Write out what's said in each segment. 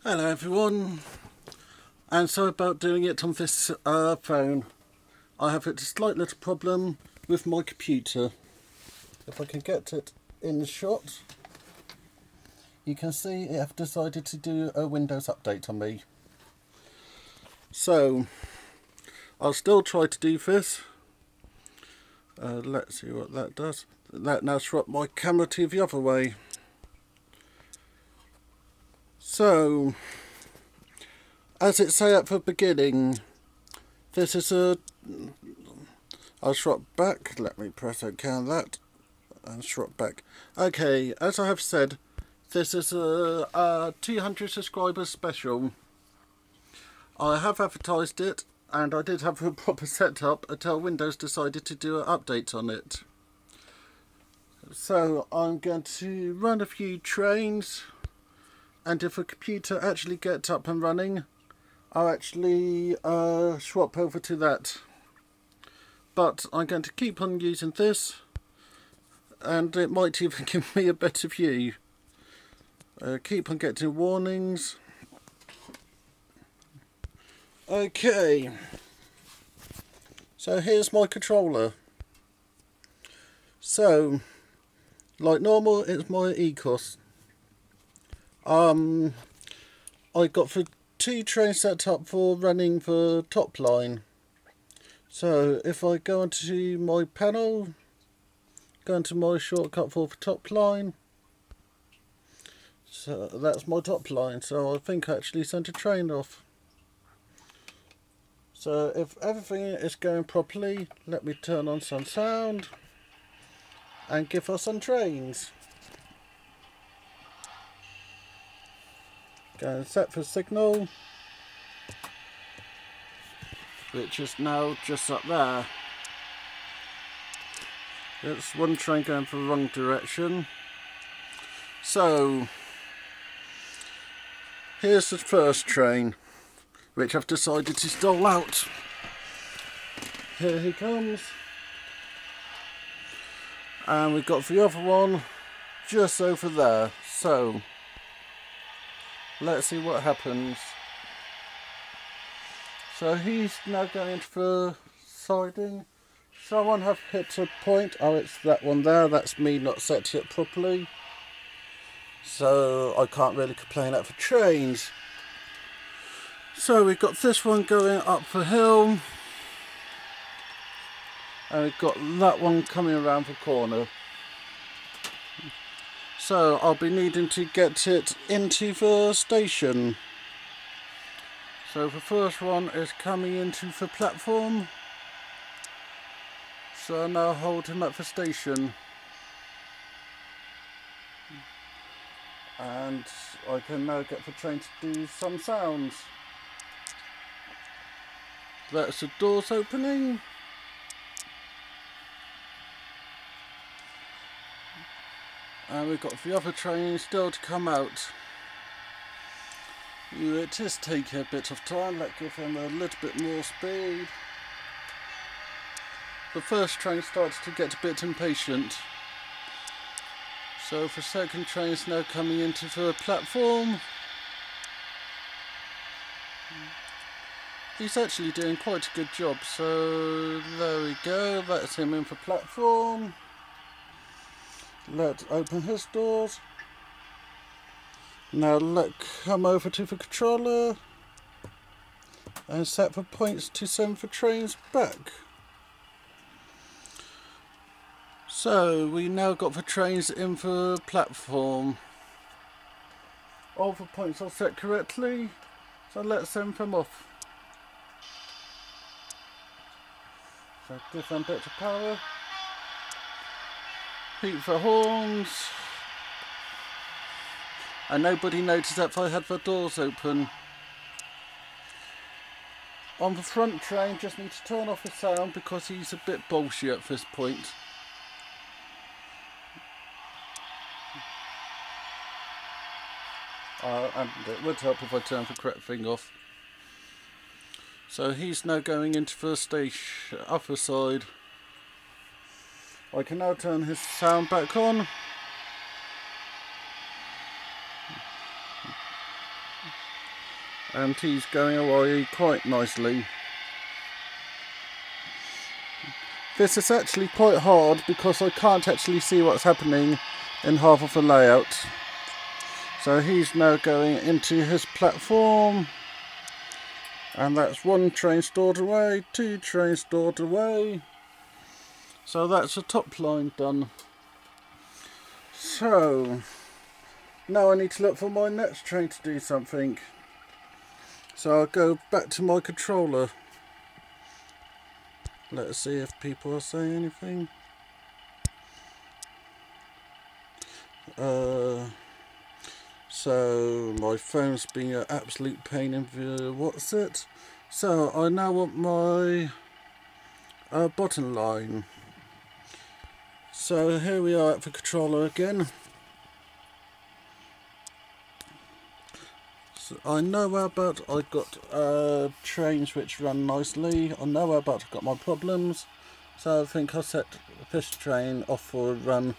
Hello everyone, and sorry about doing it on this phone. I have a slight little problem with my computer. If I can get it in the shot, you can see it have decided to do a Windows update on me. So, I'll still try to do this. Let's see what that does. That now swapped my camera to the other way. So, as it say at the beginning, this is a... I'll swap back. Let me press OK on that and swap back. Okay, as I have said, this is a 200 subscribers special. I have advertised it, and I did have a proper setup until Windows decided to do an update on it. So I'm going to run a few trains, and if the computer actually gets up and running, I'll actually swap over to that. But I'm going to keep on using this, and it might even give me a better view. Keep on getting warnings. Okay, so here's my controller. So, like normal, it's my ECOS. I got the two trains set up for running the top line. So if I go onto my panel, go into my shortcut for the top line. So that's my top line. So I think I actually sent a train off. So if everything is going properly, let me turn on some sound and give us some trains. Go and set for signal, which is now just up there. It's one train going for the wrong direction. So here's the first train, which I've decided to stall out. Here he comes. And we've got the other one just over there. So let's see what happens. So he's now going into the siding. Someone have hit a point. Oh, it's that one there. That's me not set it properly. So I can't really complain at the trains. So we've got this one going up the hill. And we've got that one coming around the corner. So I'll be needing to get it into the station. So the first one is coming into the platform. So I'll now hold him at the station. And I can now get the train to do some sounds. That's the doors opening. And we've got the other train still to come out. It is taking a bit of time. Let's give him a little bit more speed. The first train starts to get a bit impatient. So the second train is now coming into the platform. He's actually doing quite a good job. So there we go. That's him in the platform. Let's open his doors. Now let's come over to the controller and set the points to send the trains back. So we now got the trains in the platform. All the points are set correctly, so let's send them off. So give them a bit of power. Beat the horns. And nobody noticed that I had the doors open. On the front train, just need to turn off the sound because he's a bit bolshy at this point. And it would help if I turned the correct thing off. So he's now going into the station, upper side. I can now turn his sound back on. and he's going away quite nicely. This is actually quite hard because I can't actually see what's happening in half of the layout. So he's now going into his platform, and that's 1 train stored away, 2 trains stored away. So that's the top line done. So now I need to look for my next train to do something. So I'll go back to my controller. Let's see if people are saying anything. So my phone's being an absolute pain in the what's it. So I now want my bottom line. So here we are at the controller again. So I know where about I got trains which run nicely. I know where about I got my problems. So I think I'll set this train off for a run.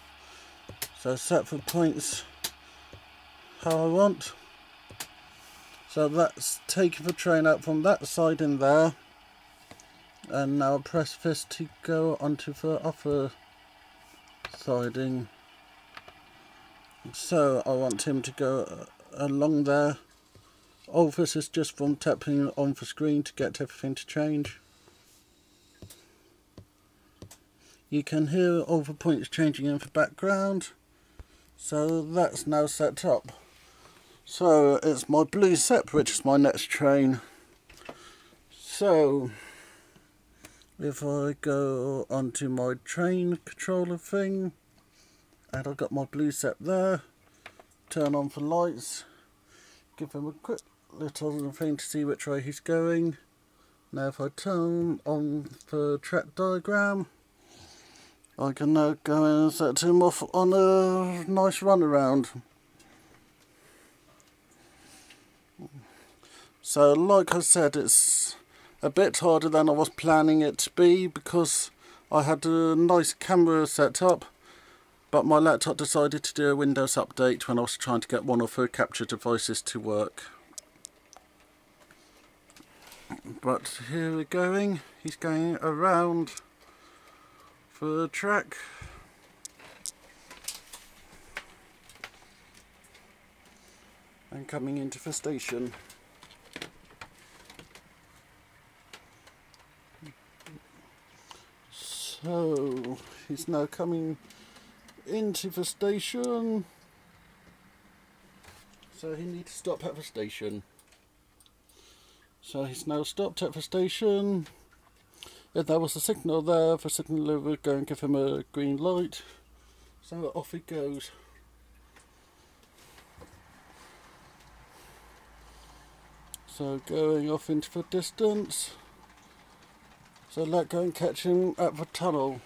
So set the points how I want. So that's taking the train out from that side in there. And now press this to go onto the other siding. So I want him to go along there. All this is just from tapping on the screen to get everything to change. You can hear all the points changing in the background. So that's now set up. So it's my blue SEP which is my next train. So if I go onto my train controller thing, and I've got my blue SEP there, turn on the lights, give him a quick little thing to see which way he's going. Now if I turn on the track diagram, I can now go and set him off on a nice run around. So like I said, it's a bit harder than I was planning it to be because I had a nice camera set up, but my laptop decided to do a Windows update when I was trying to get one of her capture devices to work. But here we're going, he's going around the track. And coming into the station. So he's now coming into the station. So he needs to stop at the station. So he's now stopped at the station. If there was a signal there, the signaller would go and give him a green light. So off he goes. So going off into the distance. So let's go and catch him at the tunnel.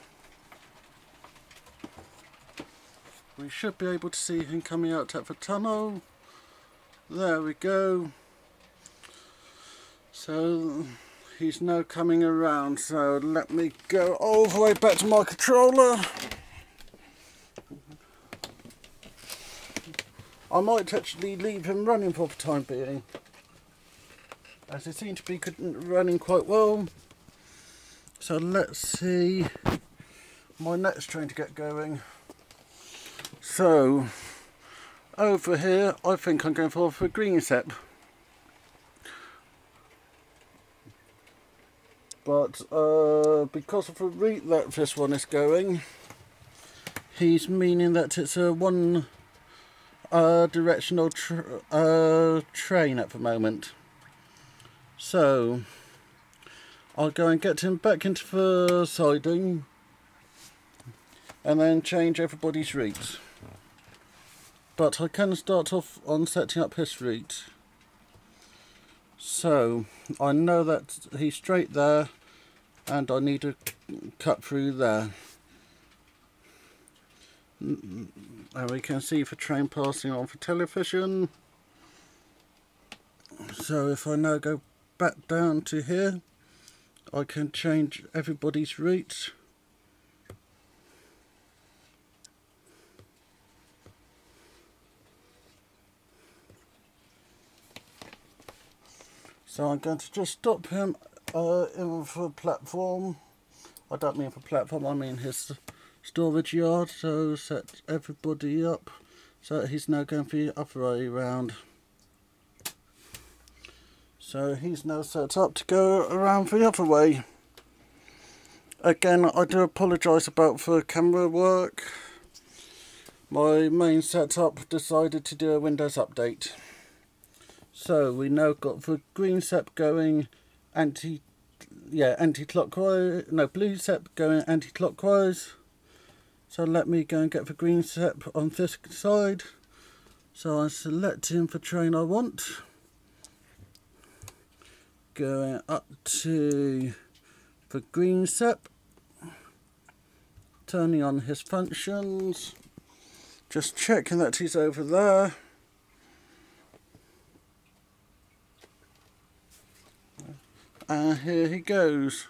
We should be able to see him coming out at the tunnel. There we go. So he's now coming around. So let me go all the way back to my controller. I might actually leave him running for the time being, as he seemed to be running quite well. So let's see my next train to get going. So over here I think I'm going for the green SEP. But because of the route that this one is going, he's meaning that it's a one directional train at the moment. So I'll go and get him back into the siding and then change everybody's route. But I can start off on setting up his route. So I know that he's straight there and I need to cut through there. And we can see the train passing on the television. So if I now go back down to here, I can change everybody's route. So I'm going to just stop him in for platform. I don't mean for platform, I mean his storage yard. So set everybody up. So he's now going for the other way round. So he's now set up to go around the other way. Again, I do apologise about the camera work. My main setup decided to do a Windows update. So we now got the green SEP going anti-clockwise. No, blue SEP going anti-clockwise. So let me go and get the green SEP on this side. So I'm selecting the train I want. Going up to the green SEP. Turning on his functions. Just checking that he's over there. And here he goes.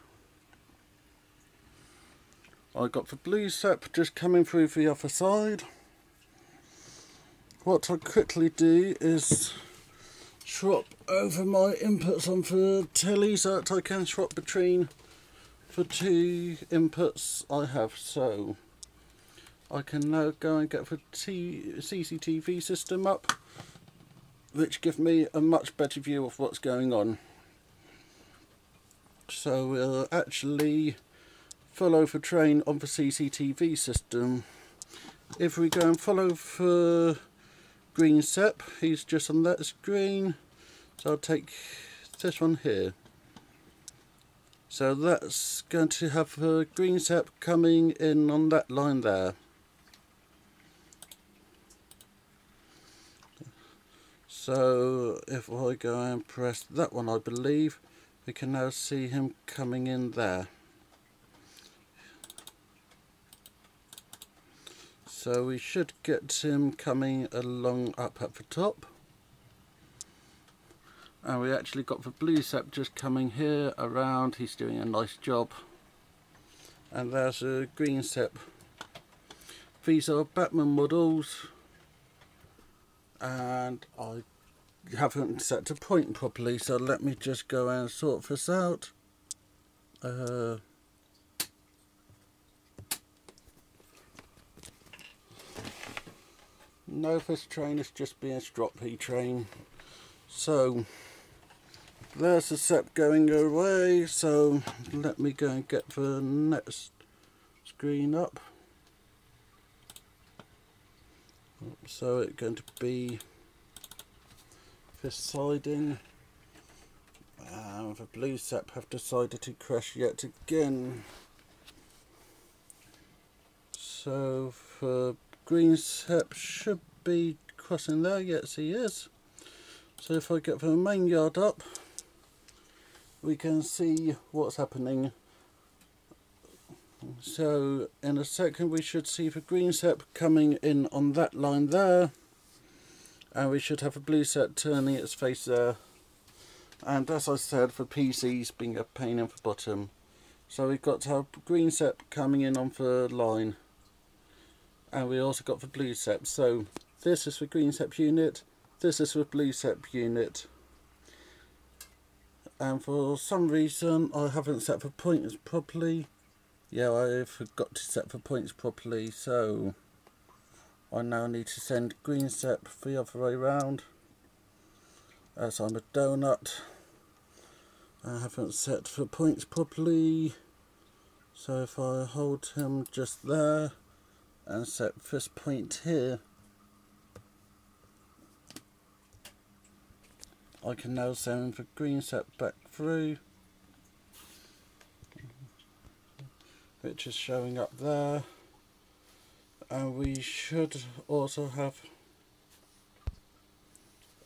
I got the blue SEP just coming through the other side. What I quickly do is swap over my inputs on the telly so that I can swap between the two inputs I have. So I can now go and get the CCTV system up, which gives me a much better view of what's going on. So we'll actually follow the train on the CCTV system. If we go and follow the green SEP, he's just on that screen. So I'll take this one here. So that's going to have the green SEP coming in on that line there. So if I go and press that one, I believe, we can now see him coming in there. So we should get him coming along up at the top. And we actually got the blue SEP just coming here around. He's doing a nice job. And there's a green SEP. These are Batman models. And I haven't set to point properly, so let me just go and sort this out. No, this train is just being a strop P train. So there's the SEP going away, so let me go and get the next screen up. So it's going to be this siding, and the blue SEP have decided to crash yet again. So the green SEP should be crossing there. Yes, he is. So if I get the main yard up, we can see what's happening. So in a second we should see the green SEP coming in on that line there, and we should have a blue SEP turning its face there. And as I said, the PC's being a pain in the bottom. So we've got to have green SEP coming in on the line, and we also got the blue SEP. So this is the green SEP unit, this is the blue SEP unit. And for some reason I haven't set the pointers properly. Yeah, I forgot to set the points properly, so I now need to send green SEP the other way round. As I'm a donut, I haven't set the points properly. So if I hold him just there and set this point here, I can now send the green SEP back through, which is showing up there. And we should also have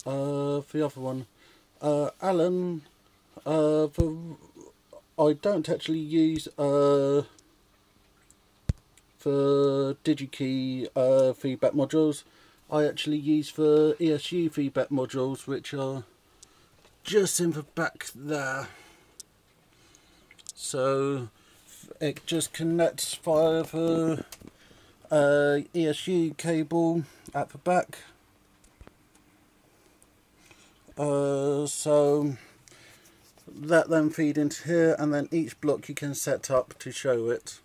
the other one. Alan, I don't actually use the DigiKey feedback modules. I actually use the ESU feedback modules, which are just in the back there. So it just connects via the ESU cable at the back. So that then feed into here, and then each block you can set up to show it.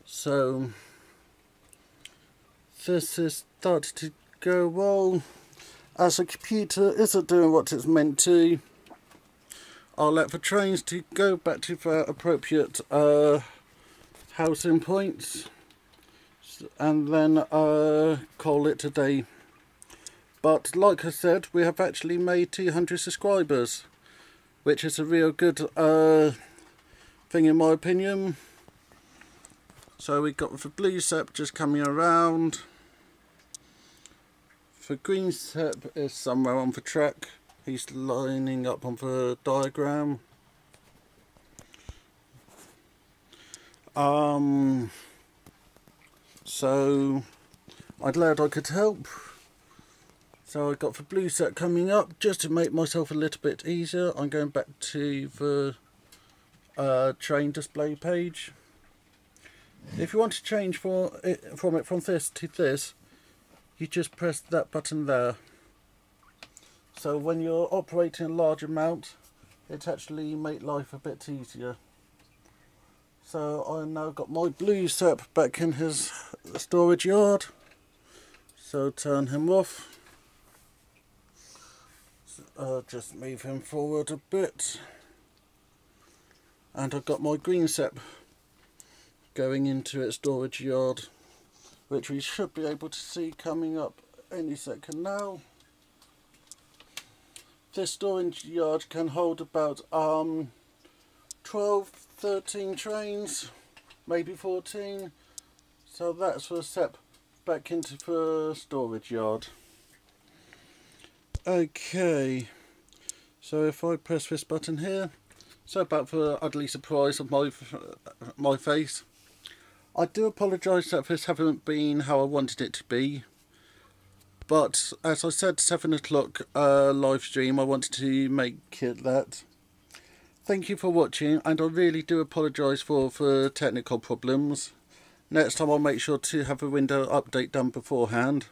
So this is started to go well. As the computer isn't doing what it's meant to, I'll let the trains to go back to their appropriate housing points, and then call it a day. But like I said, we have actually made 200 subscribers, which is a real good thing in my opinion. So we got the blue sep just coming around. The green sep is somewhere on the track. He's lining up on the diagram. So I'm glad I could help. So I got the blue set coming up. Just to make myself a little bit easier, I'm going back to the train display page. If you want to change from this to this, you just press that button there. So when you're operating a large amount, it actually makes life a bit easier. So I now got my blue sep back in his storage yard. So turn him off. Just move him forward a bit. And I've got my green sep going into its storage yard, which we should be able to see coming up any second now. This storage yard can hold about 12, 13 trains, maybe 14. So that's the sep back into the storage yard. Okay, so if I press this button here, so about the ugly surprise of my face. I do apologise that this haven't been how I wanted it to be, but as I said, 7 o'clock live stream, I wanted to make it that. Thank you for watching, and I really do apologise for the technical problems. Next time I'll make sure to have a window update done beforehand.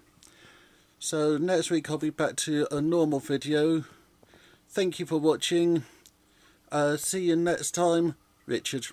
So next week I'll be back to a normal video. Thank you for watching. See you next time. Richard.